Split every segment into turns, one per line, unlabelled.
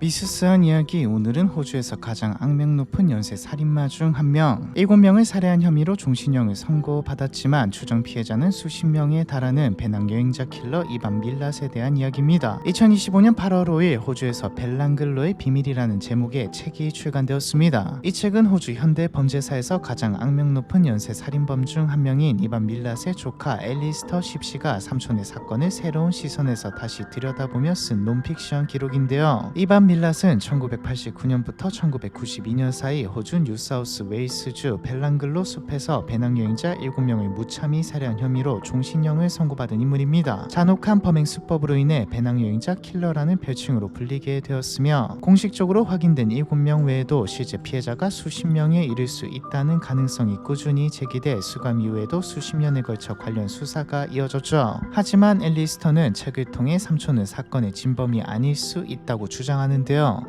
미스스한 이야기. 오늘은 호주에서 가장 악명 높은 연쇄 살인마 중 한 명, 7명을 살해한 혐의로 종신형을 선고받았지만 추정 피해자는 수십 명에 달하는 배낭 여행자 킬러 이반 밀랏에 대한 이야기입니다. 2025년 8월 5일 호주에서 벨랑글로의 비밀이라는 제목의 책이 출간되었습니다. 이 책은 호주 현대 범죄사에서 가장 악명 높은 연쇄 살인범 중 한 명인 이반 밀랏의 조카 앨리스터 십시가 삼촌의 사건을 새로운 시선에서 다시 들여다보며 쓴 논픽션 기록인데요. 이반 밀랏은 1989년부터 1992년 사이 호주 뉴사우스 웨일스주 벨랑글로 숲에서 배낭여행자 7명을 무참히 살해한 혐의로 종신형을 선고받은 인물입니다. 잔혹한 범행 수법으로 인해 배낭여행자 킬러라는 별칭으로 불리게 되었으며 공식적으로 확인된 7명 외에도 실제 피해자가 수십 명에 이를 수 있다는 가능성이 꾸준히 제기돼 수감 이후에도 수십 년에 걸쳐 관련 수사가 이어졌죠. 하지만 앨리스터는 책을 통해 삼촌은 사건의 진범이 아닐 수 있다고 주장하는데요.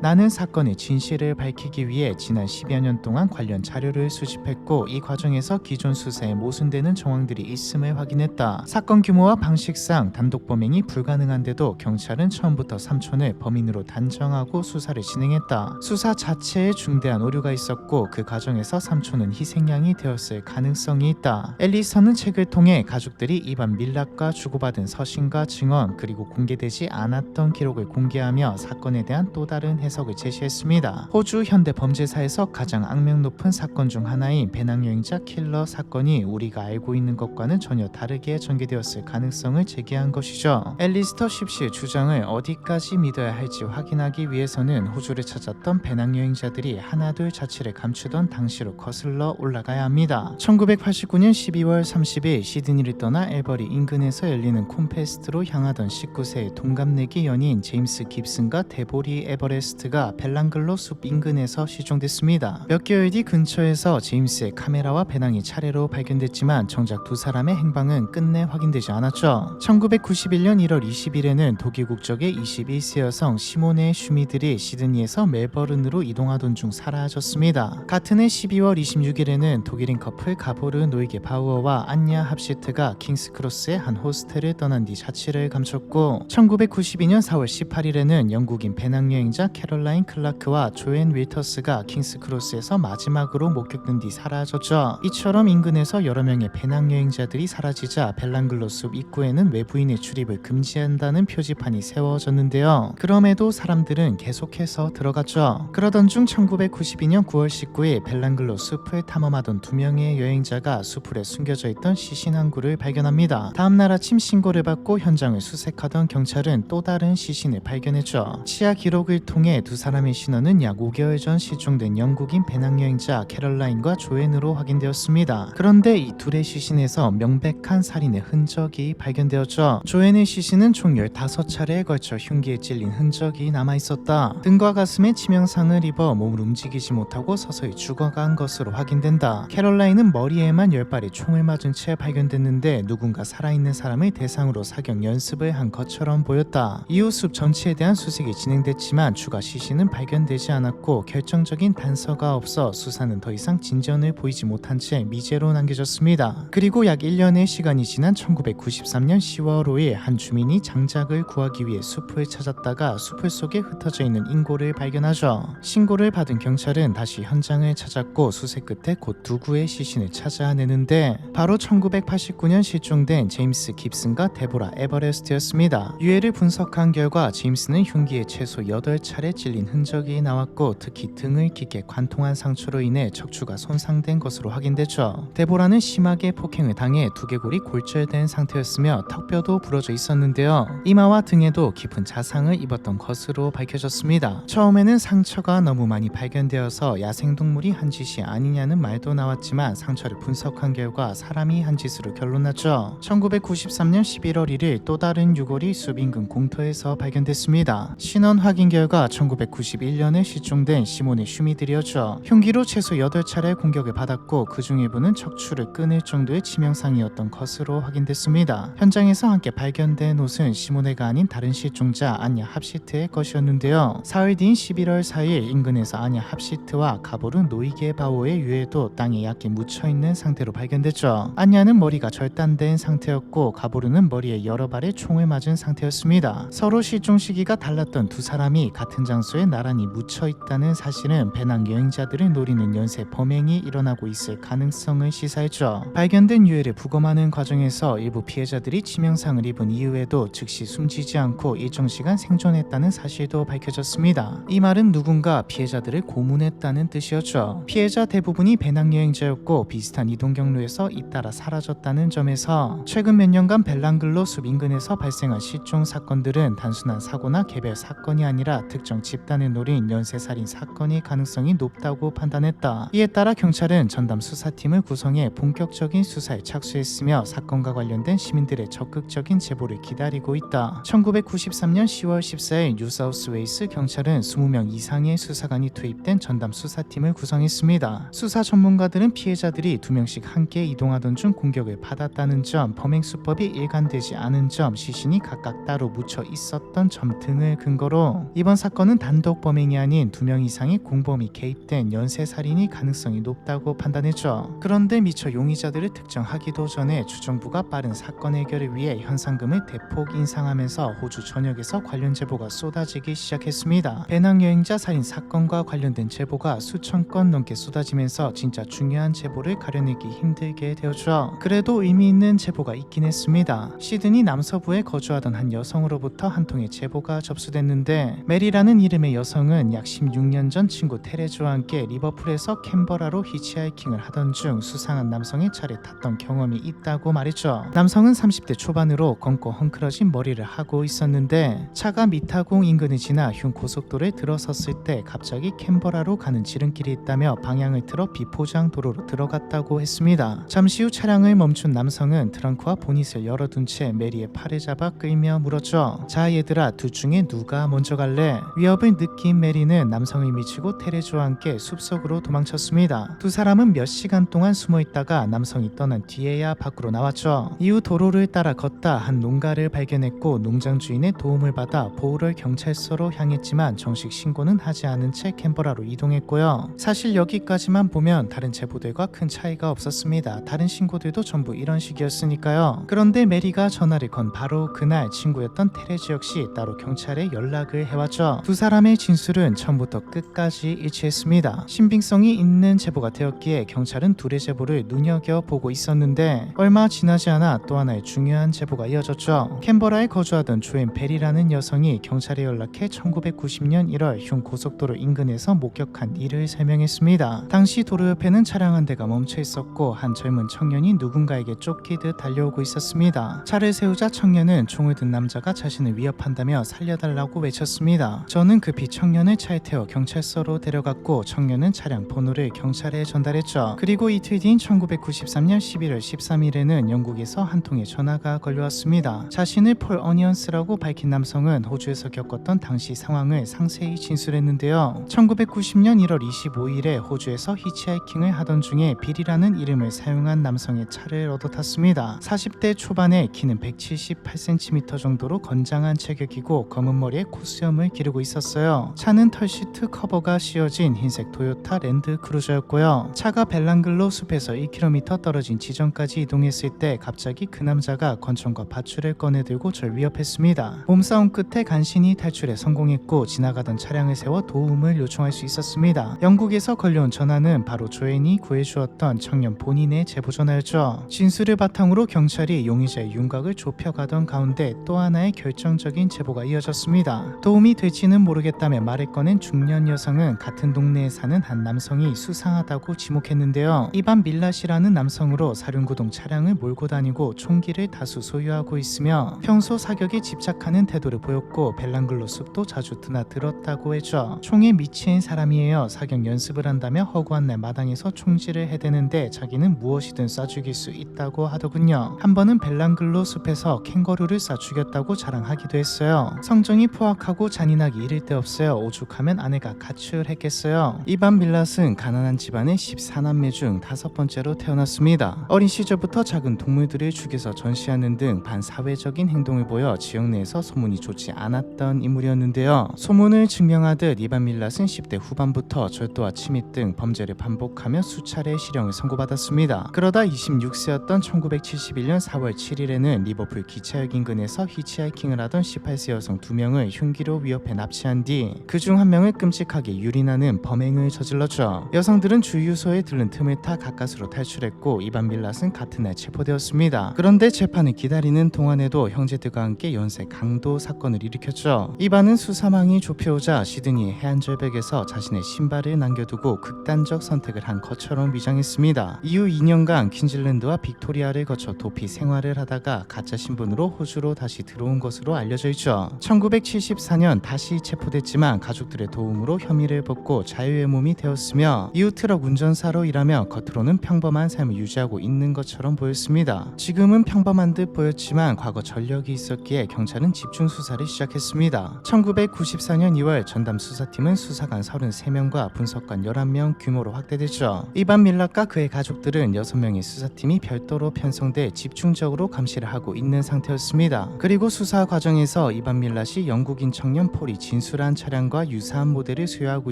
나는 사건의 진실을 밝히기 위해 지난 10여 년 동안 관련 자료를 수집했고 이 과정에서 기존 수사에 모순되는 정황들이 있음을 확인했다. 사건 규모와 방식상 단독 범행이 불가능한데도 경찰은 처음부터 삼촌을 범인으로 단정하고 수사를 진행했다. 수사 자체에 중대한 오류가 있었고 그 과정에서 삼촌은 희생양이 되었을 가능성이 있다. 앨리스터는 책을 통해 가족들이 이반 밀랏과 주고받은 서신과 증언 그리고 공개되지 않았던 기록을 공개하며 사건에 대한 또 다른 해석을 제시했습니다. 호주 현대 범죄사에서 가장 악명 높은 사건 중 하나인 배낭여행자 킬러 사건이 우리가 알고 있는 것과는 전혀 다르게 전개되었을 가능성을 제기한 것이죠. 앨리스터 십시의 주장을 어디까지 믿어야 할지 확인하기 위해서는 호주를 찾았던 배낭여행자들이 하나둘 자취를 감추던 당시로 거슬러 올라가야 합니다. 1989년 12월 30일 시드니를 떠나 엘버리 인근에서 열리는 콘페스트로 향하던 19세의 동갑내기 연인 제임스 깁슨과 데보리 에버레스트가 벨랑글로 숲 인근에서 실종됐습니다. 몇 개월 뒤 근처에서 제임스의 카메라와 배낭이 차례로 발견됐지만 정작 두 사람의 행방은 끝내 확인되지 않았죠. 1991년 1월 20일에는 독일 국적의 21세 여성 시모네 슈미들이 시드니에서 멜버른으로 이동하던 중 사라졌습니다. 같은 해 12월 26일에는 독일인 커플 가보르 노이게 바우어와 안냐 합시트가 킹스크로스의 한 호스텔을 떠난 뒤 자취를 감췄고 1992년 4월 18일에는 영국인 배낭여행자 캐롤라인 클라크와 조앤 윌터스가 킹스크로스에서 마지막으로 목격된 뒤 사라졌죠. 이처럼 인근에서 여러 명의 배낭여행자들이 사라지자 벨랑글로 숲 입구에는 외부인의 출입을 금지한다는 표지판이 세워졌는데요. 그럼에도 사람들은 계속해서 들어갔죠. 그러던 중 1992년 9월 19일 벨랑글로 숲을 탐험하던 두 명의 여행자가 수풀에 숨겨져 있던 시신 한 구를 발견합니다. 다음날 아침 신고를 받고 현장을 수색하던 경찰은 또 다른 시신을 발견했죠. 치아 기록을 통해 두 사람의 신원은 약 5개월 전 실종된 영국인 배낭여행자 캐럴라인과 조앤으로 확인되었습니다. 그런데 이 둘의 시신에서 명백한 살인의 흔적이 발견되었죠. 조앤의 시신은 총 15차례에 걸쳐 흉기에 찔린 흔적이 남아있었다. 등과 가슴에 치명상을 입어 몸을 움직이지 못하고 서서히 죽어간 것으로 확인된다. 캐럴라인은 머리에만 10발의 총을 맞은 채 발견됐는데 누군가 살아있는 사람을 대상으로 사격 연습을 한 것처럼 보였다. 이후 숲 전체에 대한 수색이 진행됐지만 추가 시신은 발견되지 않았고 결정적인 단서가 없어 수사는 더 이상 진전을 보이지 못한 채 미제로 남겨졌습니다. 그리고 약 1년의 시간이 지난 1993년 10월 5일 한 주민이 장작을 구하기 위해 숲을 찾았다가 숲을 속에 흩어져 있는 인고를 발견하죠. 신고를 받은 경찰은 다시 현장을 찾았고 수색 끝에 곧 두 구의 시신을 찾아내는데 바로 1989년 실종된 제임스 깁슨과 데보라 에버레스트였습니다. 유해를 분석한 결과 제임스는 흉기에 최소 8차례 찔린 흔적이 나왔고 특히 등을 깊게 관통한 상처로 인해 척추가 손상된 것으로 확인됐죠. 데보라는 심하게 폭행을 당해 두개골이 골절된 상태였으며 턱뼈도 부러져 있었는데요. 이마와 등에도 깊은 자상을 입었던 것으로 밝혀졌습니다. 처음에는 상처가 너무 많이 발견되어서 야생동물이 한 짓이 아니냐는 말도 나왔지만 상처를 분석한 결과 사람이 한 짓으로 결론났죠. 1993년 11월 1일 또 다른 유골이 숲 인근 공터에서 발견됐습니다. 신원 확인 결과 1991년에 실종된 시모네 슈미들이었죠. 흉기로 최소 8차례 공격을 받았고 그중 일부는 척추를 끊을 정도의 치명상이었던 것으로 확인됐습니다. 현장에서 함께 발견된 옷은 시모네가 아닌 다른 실종자 안냐 합시트의 것이었는데요. 사흘 뒤인 11월 4일 인근에서 안냐 합시트와 가보르 노이게 바오의 유해도 땅에 얕게 묻혀있는 상태로 발견됐죠. 안냐는 머리가 절단된 상태였고 가보르는 머리에 여러 발의 총을 맞은 상태였습니다. 서로 실종 시기가 달랐던 두 사람이 사람이 같은 장소에 나란히 묻혀있다는 사실은 배낭 여행자들을 노리는 연쇄 범행이 일어나고 있을 가능성을 시사했죠. 발견된 유해를 부검하는 과정에서 일부 피해자들이 치명상을 입은 이후에도 즉시 숨지지 않고 일정 시간 생존했다는 사실도 밝혀졌습니다. 이 말은 누군가 피해자들을 고문했다는 뜻이었죠. 피해자 대부분이 배낭 여행자였고 비슷한 이동 경로에서 잇따라 사라졌다는 점에서 최근 몇 년간 벨랑글로 숲 인근에서 발생한 실종 사건들은 단순한 사고나 개별 사건이 아니라 특정 집단을 노린 연쇄살인 사건일 가능성이 높다고 판단했다. 이에 따라 경찰은 전담 수사팀을 구성해 본격적인 수사에 착수했으며 사건과 관련된 시민들의 적극적인 제보를 기다리고 있다. 1993년 10월 14일 뉴사우스웨일스 경찰은 20명 이상의 수사관이 투입된 전담 수사팀을 구성했습니다. 수사 전문가들은 피해자들이 2명씩 함께 이동하던 중 공격을 받았다는 점, 범행 수법이 일관되지 않은 점, 시신이 각각 따로 묻혀 있었던 점 등을 근거로 이번 사건은 단독 범행이 아닌 2명 이상의 공범이 개입된 연쇄살인이 가능성이 높다고 판단했죠. 그런데 미처 용의자들을 특정하기도 전에 주정부가 빠른 사건 해결을 위해 현상금을 대폭 인상하면서 호주 전역에서 관련 제보가 쏟아지기 시작했습니다. 배낭 여행자 살인 사건과 관련된 제보가 수천 건 넘게 쏟아지면서 진짜 중요한 제보를 가려내기 힘들게 되었죠. 그래도 의미 있는 제보가 있긴 했습니다. 시드니 남서부에 거주하던 한 여성으로부터 한 통의 제보가 접수됐는데, 메리라는 이름의 여성은 약 16년 전 친구 테레즈와 함께 리버풀에서 캔버라로 히치하이킹을 하던 중 수상한 남성의 차를 탔던 경험이 있다고 말했죠. 남성은 30대 초반으로 검고 헝클어진 머리를 하고 있었는데 차가 미타공 인근을 지나 흉 고속도로에 들어섰을 때 갑자기 캔버라로 가는 지름길이 있다며 방향을 틀어 비포장 도로로 들어갔다고 했습니다. 잠시 후 차량을 멈춘 남성은 트렁크와 보닛을 열어둔 채 메리의 팔을 잡아 끌며 물었죠. 자 얘들아, 둘 중에 누가 먼저 갈래? 위협을 느낀 메리는 남성을 밀치고 테레즈와 함께 숲속으로 도망쳤습니다. 두 사람은 몇 시간 동안 숨어있다가 남성이 떠난 뒤에야 밖으로 나왔죠. 이후 도로를 따라 걷다 한 농가를 발견했고 농장 주인의 도움을 받아 보우럴 경찰서로 향했지만 정식 신고는 하지 않은 채 캔버라로 이동했고요. 사실 여기까지만 보면 다른 제보들과 큰 차이가 없었습니다. 다른 신고들도 전부 이런 식이었으니까요. 그런데 메리가 전화를 건 바로 그날 친구였던 테레즈 역시 따로 경찰에 연락을 해왔죠. 두 사람의 진술은 처음부터 끝까지 일치했습니다. 신빙성이 있는 제보가 되었기에 경찰은 둘의 제보를 눈여겨보고 있었는데 얼마 지나지 않아 또 하나의 중요한 제보가 이어졌죠. 캔버라에 거주하던 조앤 벨이라는 여성이 경찰에 연락해 1990년 1월 흉 고속도로 인근에서 목격한 일을 설명했습니다. 당시 도로 옆에는 차량 한 대가 멈춰 있었고 한 젊은 청년이 누군가에게 쫓기듯 달려오고 있었습니다. 차를 세우자 청년은 총을 든 남자가 자신을 위협한다며 살려달라고 외쳤습니다. 저는 급히 청년을 차에 태워 경찰서로 데려갔고 청년은 차량 번호를 경찰에 전달했죠. 그리고 이틀 뒤인 1993년 11월 13일에는 영국에서 한 통의 전화가 걸려왔습니다. 자신을 폴 어니언스라고 밝힌 남성은 호주에서 겪었던 당시 상황을 상세히 진술했는데요. 1990년 1월 25일에 호주에서 히치하이킹을 하던 중에 빌이라는 이름을 사용한 남성의 차를 얻어 탔습니다. 40대 초반에 키는 178cm 정도로 건장한 체격이고 검은 머리에 콧수염을 기르고 있었어요. 차는 털시트 커버가 씌워진 흰색 토요타 랜드 크루저였고요. 차가 벨랑글로 숲에서 1km 떨어진 지점까지 이동했을 때 갑자기 그 남자가 권총과 밧줄을 꺼내들고 절 위협했습니다. 몸싸움 끝에 간신히 탈출에 성공했고 지나가던 차량을 세워 도움을 요청할 수 있었습니다. 영국에서 걸려온 전화는 바로 조앤이 구해주었던 청년 본인의 제보 전화였죠. 진술을 바탕으로 경찰이 용의자의 윤곽을 좁혀가던 가운데 또 하나의 결정적인 제보가 이어졌습니다. 도움이 될지는 모르겠다며 말을 꺼낸 중년 여성은 같은 동네에 사는 한 남성이 수상하다고 지목했는데요. 이반 밀랏이라는 남성으로 사륜구동 차량을 몰고 다니고 총기를 다수 소유하고 있으며 평소 사격에 집착하는 태도를 보였고 벨랑글로 숲도 자주 드나들었다고 했죠. 총에 미친 사람이에요. 사격 연습을 한다며 허구한 날 마당에서 총질을 해대는데 자기는 무엇이든 쏴 죽일 수 있다고 하더군요. 한 번은 벨랑글로 숲에서 캥거루를 쏴 죽였다고 자랑하기도 했어요. 성정이 포악하고 잔인하기 이를 데 없어요. 오죽하면 아내가 가출했겠어요. 이반 밀랏은 가난한 집안의 14남매 중 5번째로 태어났습니다. 어린 시절부터 작은 동물들을 죽여서 전시하는 등 반사회적인 행동을 보여 지역 내에서 소문이 좋지 않았던 인물이었는데요. 소문을 증명하듯 이반 밀랏은 10대 후반부터 절도와 침입 등 범죄를 반복하며 수차례 실형을 선고받았습니다. 그러다 26세였던 1971년 4월 7일에는 리버풀 기차역 인근에서 히치하이킹을 하던 18세 여성 2명을 흉기로 위협해 납치한 뒤 그중 한 명을 끔찍하게 유린하는 범행을 저질렀죠. 여성들은 주유소에 들른 틈을 타 가까스로 탈출했고 이반 밀랏은 같은 날 체포되었습니다. 그런데 재판을 기다리는 동안에도 형제들과 함께 연쇄 강도 사건을 일으켰죠. 이반은 수사망이 좁혀오자 시드니의 해안절벽에서 자신의 신발을 남겨두고 극단적 선택을 한 것처럼 위장했습니다. 이후 2년간 퀸즐랜드와 빅토리아를 거쳐 도피 생활을 하다가 가짜 신분으로 호주로 다시 들어온 것으로 알려져 있죠. 1974년 다시 체포됐지만 가족들의 도움으로 혐의를 벗고 자유의 몸이 되었으며 이후 트럭 운전사로 일하며 겉으로는 평범한 삶을 유지하고 있는 것처럼 보였습니다. 지금은 평범한 듯 보였지만 과거 전력이 있었기에 경찰은 집중 수사를 시작했습니다. 1994년 2월 전담 수사팀은 수사관 33명과 분석관 11명 규모로 확대됐죠. 이반 밀랏과 그의 가족들은 6명의 수사팀이 별도로 편성돼 집중적으로 감시를 하고 있는 상태였습니다. 그리고 수사 과정에서 이반 밀랏이 영국인 청년 폴이 진술한 차량과 유사한 모델을 소유하고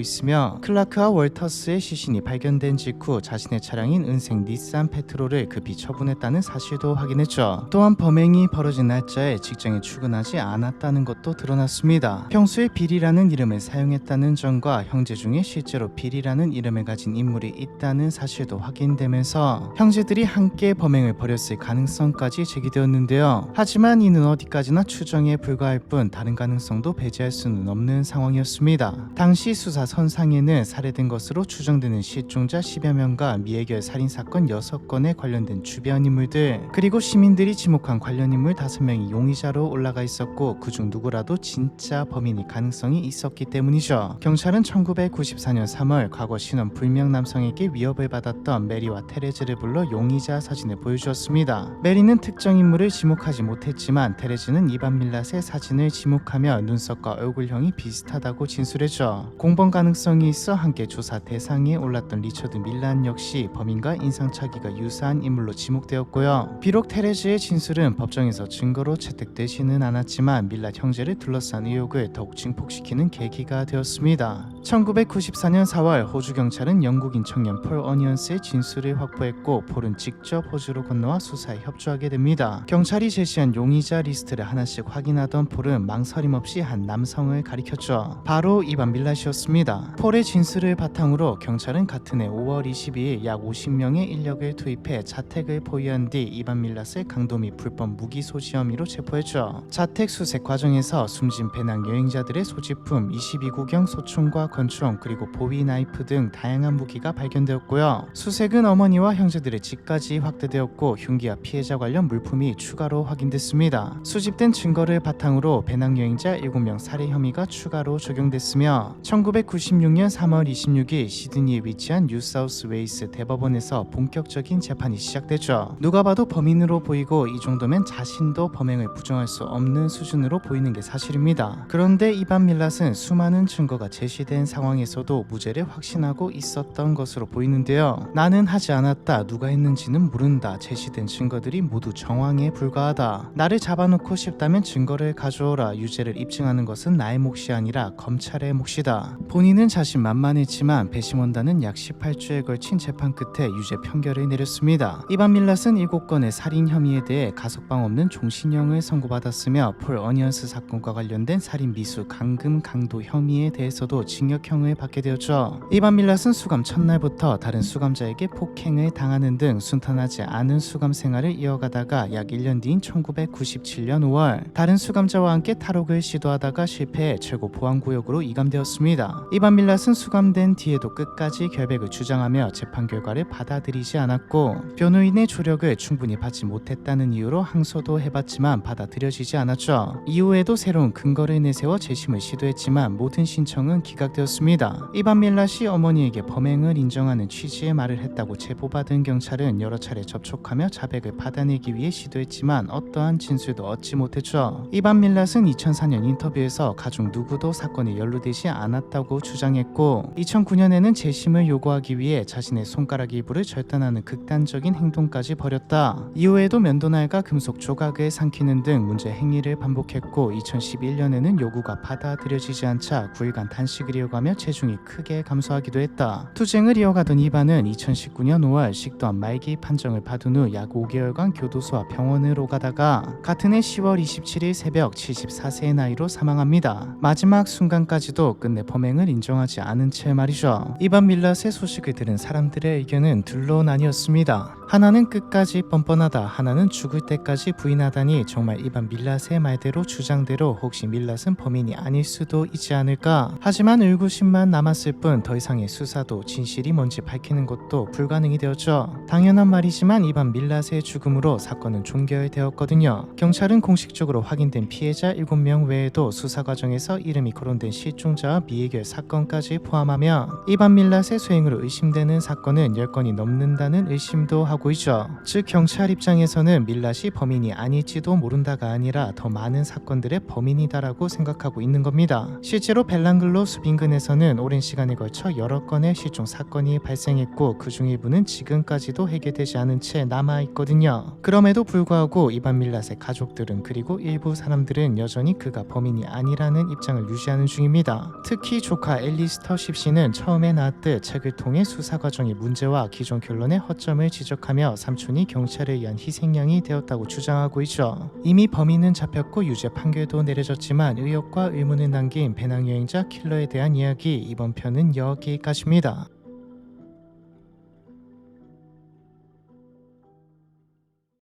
있으며 클라크와 월터스의 시신이 발견된 직후 자신의 차량인 은색 닛산 페트롤을 급히 처분했다는 사실도 확인했죠. 또한 범행이 벌어진 날짜에 직장에 출근하지 않았다는 것도 드러났습니다. 평소에 빌이라는 이름을 사용했다는 점과 형제 중에 실제로 빌이라는 이름을 가진 인물이 있다는 사실도 확인되면서 형제들이 함께 범행을 벌였을 가능성까지 제기되었는데요. 하지만 이는 어디까지나 추정에 불과할 뿐 다른 가능성도 배제할 수는 없는 상황이었습니다. 당시 수사 선상에는 살해된 것으로 추정되는 실종자 10여 명과 미해결 살인사건 6건에 관련된 주변 인물들 그리고 시민들이 지목한 관련 인물 5명이 용의자로 올라가 있었고 그중 누구라도 진짜 범인일 가능성이 있었기 때문이죠. 경찰은 1994년 3월 과거 신원 불명 남성에게 위협을 받았던 메리와 테레즈를 불러 용의자 사진을 보여주었습니다. 메리는 특정 인물을 지목하지 못했지만 테레즈는 이반 밀랏의 사진을 지목하며 눈썹과 얼굴형이 비슷하다고 진술했죠. 공범 가능성이 있어 함께 조사 대상에 올랐던 리처드 밀란 역시 범인과 인상착의가 유사한 인물로 지목되었고요. 비록 테레즈의 진술은 법정에서 증거로 채택되지는 않았지만 밀랏 형제를 둘러싼 의혹을 더욱 증폭시키는 계기가 되었습니다. 1994년 4월 호주 경찰은 영국인 청년 폴 어니언스의 진술을 확보했고 폴은 직접 호주로 건너와 수사에 협조하게 됩니다. 경찰이 제시한 용의자 리스트를 하나씩 확인하던 폴은 망설임 없이 한 남성을 가리켰죠. 바로 이반 밀랏이었습니다. 폴의 진술을 바탕으로 경찰은 같은 해 5월 22일 약 50명의 인력을 투입해 자택을 포위한 뒤 이반 밀랏을 강도 및 불법 무기 소지 혐의로 체포했죠. 자택 수색 과정에서 숨진 배낭 여행자들의 소지품 22구경 소총과 권총 그리고 보위 나이프 등 다양한 무기가 발견되었고요. 수색은 어머니와 형제들의 집까지 확대되었고 흉기와 피해자 관련 물품이 추가로 확인됐습니다. 수집된 증거를 바탕으로 배낭 여행자 7명 살해 혐의가 추가로 적용됐으며 1996년 3월 26일 시드니에 위치한 뉴사우스 웨일스 대법원에서 본격적인 재판이 시작됐죠. 누가 봐도 범인으로 보이고 이 정도면 자신도 범행을 부정할 수 없는 수준으로 보이는 게 사실입니다. 그런데 이반 밀랏은 수많은 증거가 제시된 상황에서도 무죄를 확신하고 있었던 것으로 보이는데요. 나는 하지 않았다, 누가 했는지는 모른다, 제시된 증거들이 모두 정황에 불과하다, 나를 잡아놓고 싶다면 증거를 가져오라, 유죄를 입증하는 것은 나의 몫이 아니라 검찰의 몫이다. 본인은 자신만만했지만 배심원단은 약 18주에 걸친 재판 끝에 유죄 판결을 내렸습니다. 이반 밀랏은 7건의 살인 혐의에 대해 가석방 없는 종신형을 선고받았으며 폴 어니언스 사건과 관련된 살인 미수 감금 강도 혐의에 대해서도 징역형을 받게 되었죠. 이반 밀랏은 수감 첫날부터 다른 수감자에게 폭행을 당하는 등 순탄하지 않은 수감 생활을 이어가다가 약 1년 뒤인 1997년 5월 다른 수감자와 함께 탈옥을 시도하다가 실패해 최고 보안구역으로 이감되었습니다. 이반 밀랏은 수감된 뒤에도 끝까지 결백을 주장하며 재판 결과를 받아들이지 않았고 변호인의 조력을 충분히 받지 못했다는 이유로 항소도 해봤지만 받아들여지지 않았죠. 이후에도 새로운 근거를 내세워 재심을 시도했지만 모든 신청은 기각되었습니다. 이반 밀랏이 어머니에게 범행을 인정하는 취지의 말을 했다고 제보받은 경찰은 여러 차례 접촉하며 자백을 받아내기 위해 시도했지만 어떠한 진술도 얻지 못했죠. 이반 밀랏은 2004년 인터뷰에서 가족 누구도 사건에 연루되지 않았다고 주장했고 2009년에는 재심을 요구하기 위해 자신의 손가락 일부를 절단하는 극단적인 행동까지 벌였다. 이후에도 면도날과 금속 조각을 삼키는 등 문제 행위를 반복했고 2011년에는 요구가 받아들여지지 않자 9일간 단식을 이었고 결과며 체중이 크게 감소하기도 했다. 투쟁을 이어가던 이반은 2019년 5월 식도암 말기 판정을 받은 후 약 5개월간 교도소와 병원을 오가다가 같은 해 10월 27일 새벽 74세의 나이로 사망합니다. 마지막 순간까지도 끝내 범행을 인정하지 않은 채 말이죠. 이반 밀랏의 소식을 들은 사람들의 의견은 둘로 나뉘었습니다. 하나는 끝까지 뻔뻔하다, 하나는 죽을 때까지 부인하다니 정말 이반 밀랏의 말대로 주장대로 혹시 밀랏은 범인이 아닐 수도 있지 않을까. 하지만 의구심만 남았을 뿐 더 이상의 수사도 진실이 뭔지 밝히는 것도 불가능이 되었죠. 당연한 말이지만 이반 밀랏의 죽음으로 사건은 종결되었거든요. 경찰은 공식적으로 확인된 피해자 7명 외에도 수사 과정에서 이름이 거론된 실종자와 미해결 사건까지 포함하면 이반 밀랏의 소행으로 의심되는 사건은 10건이 넘는다는 의심도 하고 있죠. 즉 경찰 입장에서는 밀랏이 범인이 아닐지도 모른다가 아니라 더 많은 사건들의 범인이다라고 생각하고 있는 겁니다. 실제로 벨랑글로 숲인근에서는 오랜 시간에 걸쳐 여러 건의 실종 사건이 발생했고 그중 일부는 지금까지도 해결되지 않은 채 남아있거든요. 그럼에도 불구하고 이반 밀랏의 가족들은 그리고 일부 사람들은 여전히 그가 범인이 아니라는 입장을 유지하는 중입니다. 특히 조카 앨리스터 십씨는 처음에 나왔듯 책을 통해 수사 과정의 문제와 기존 결론의 허점을 지적하며 삼촌이 경찰에 의한 희생양이 되었다고 주장하고 있죠. 이미 범인은 잡혔고 유죄 판결도 내려졌지만 의혹과 의문을 남긴 배낭여행자 킬러에 대한 이야기, 이번 편은 여기까지입니다.